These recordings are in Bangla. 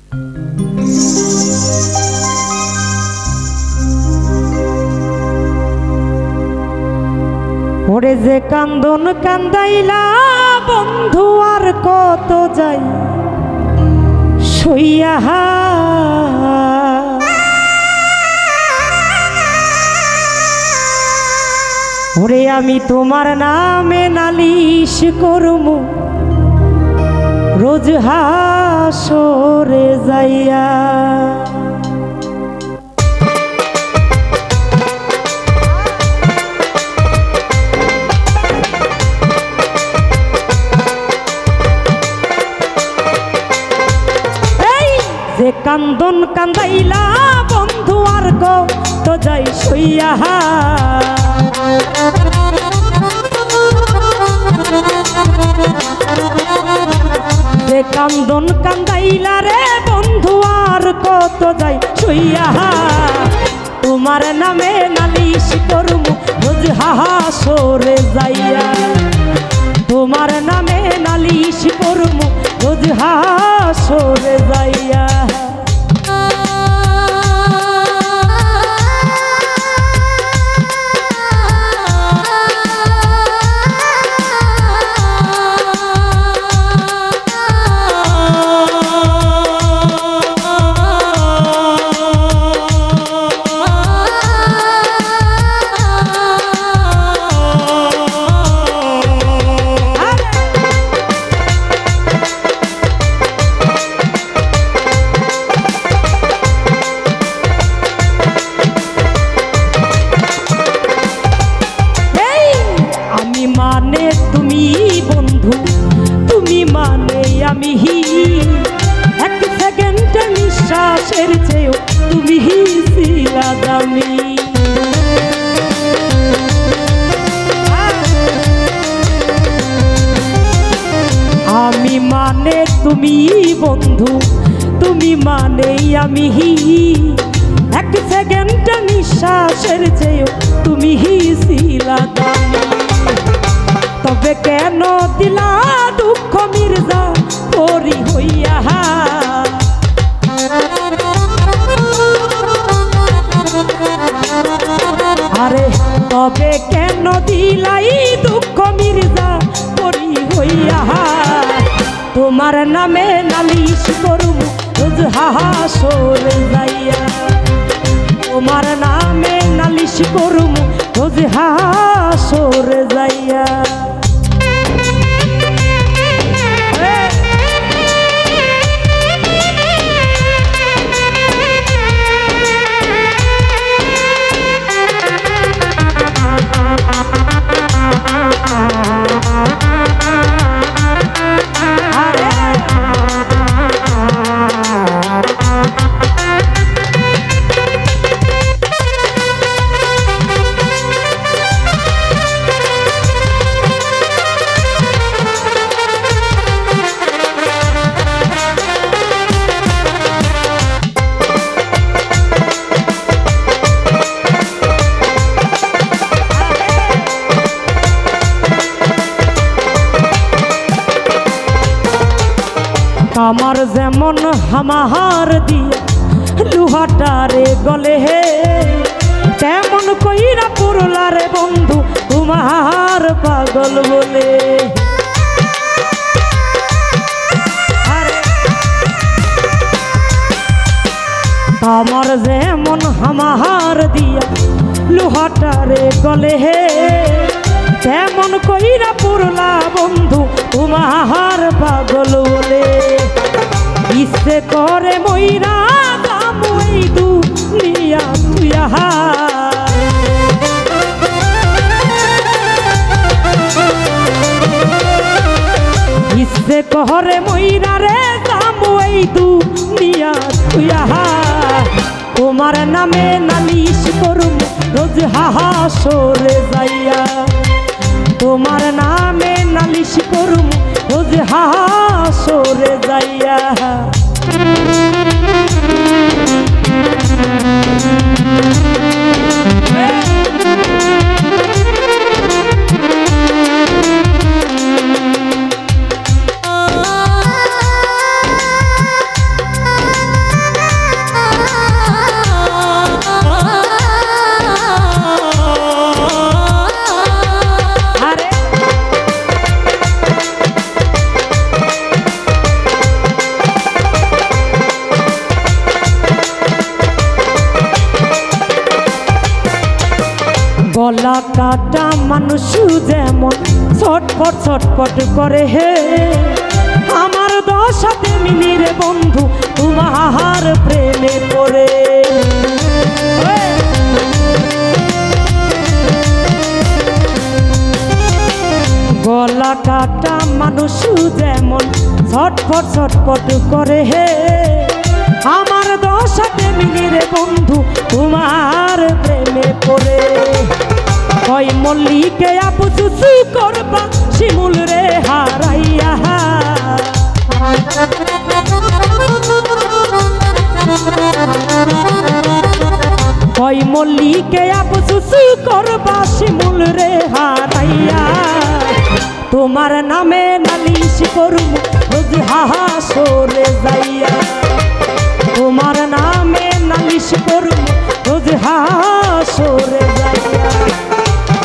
ওরে যে কান্দন কান্দাইলা বন্ধু আর কত যাই সইয়া, ওরে আমি তোমার নামে নালিশ করমু রোজ হাসরে যাইয়া। যে কান্দন কান্দাইলা বন্ধু আর কত যাই সইয়া, যে কান্দন কান্দাইলা রে বন্ধু আর কত যাই সইয়া, তোমার নামে নালিশ করমু রোজ হাসরে যাইয়া, তোমার নামে নালিশ করমু রোজ হাসরে যাইয়া। মানে তুমি বন্ধু, তুমি মানে আমি, এক সেকেন্ডের নিঃশ্বাসের চেয়েও তুমি ছিলা দামি। আমি মানে তুমি বন্ধু, তুমি মানে আমি, এক সেকেন্ডের নিঃশ্বাসের চেয়েও তুমি ছিলা দামি। তবে কেন দিলা দুঃখ মির্জা পরি হইয়া, আরে তবে কেন দিলাই দুঃখ মির্জা পরি হইয়া, তোমার নামে নালিশ করমু রোজ হাসরে যাইয়া, তোমার নামে নালিশ করমু রোজ হাসরে যাইয়া। আমার যেমন হামাহার দিয়া লুহাটারে গলে হে, তেমন কইরা পুরলা রে বন্ধু তোমার পাগল বলে। আমার যেমন হামাহার দিয়া লুহাটারে গলে হে, তেমন কইরা পুরলা বন্ধু তোমার পাগল বলে। ইচ্ছে করে মইরা যামু এই দুনিয়া তুইয়া, ইচ্ছে করে মইরা রে যামু এই দুনিয়া তুইয়া, তোমার নামে নালিশ করমু রোজ হাসরে যাইয়া, তোমার নামে নালিশ করমু রোজ হাসরে যাইয়া। গলা কাটা মানুষ যেমন ছটফট ছটফট করে হে, আমার দশাতে মিলি রে বন্ধু তোমার প্রেমে পড়ে। গলা কাটা মানুষ যেমন ছটফট ছটফট করে হে, আমার দশাতে মিলি রে বন্ধু তোমার প্রেমে পড়ে। কয় মল্লিকে আপু চুচু করবা শিমুল রে হারাইয়া, কয় মল্লিকে আপু চুচু করবা শিমুল রে হারাইয়া, তোমার নামে নালিশ করব রোজ হাসরে যাইয়া, তোমার নামে নালিশ করব রোজ হাসরে যাইয়া।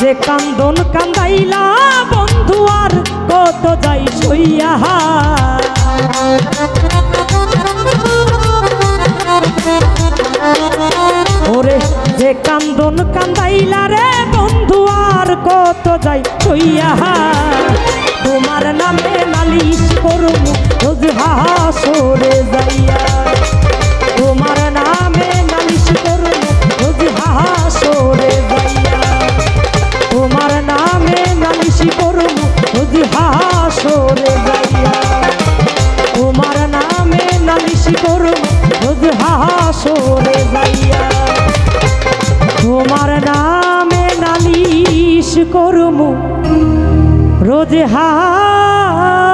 যে কান্দন কান্দাইলা বন্ধু আর কত যাই সইয়া, ওরে যে কান্দন কান্দাইলা রে বন্ধু আর কত যাই সইয়া, তোমার নামে নালিশ করব রোজ হাসরে যাইয়া, তোমার নামে নালিশ করব রোজ হাসরে যাইয়া, তোমার নামে নালিশ করব রোজ হাসরে যাইয়া, তোমার নামে নালিশ করব রোজ হাসরে যাইয়া, তোমার নামে নালিশ করব রোজ হাসরে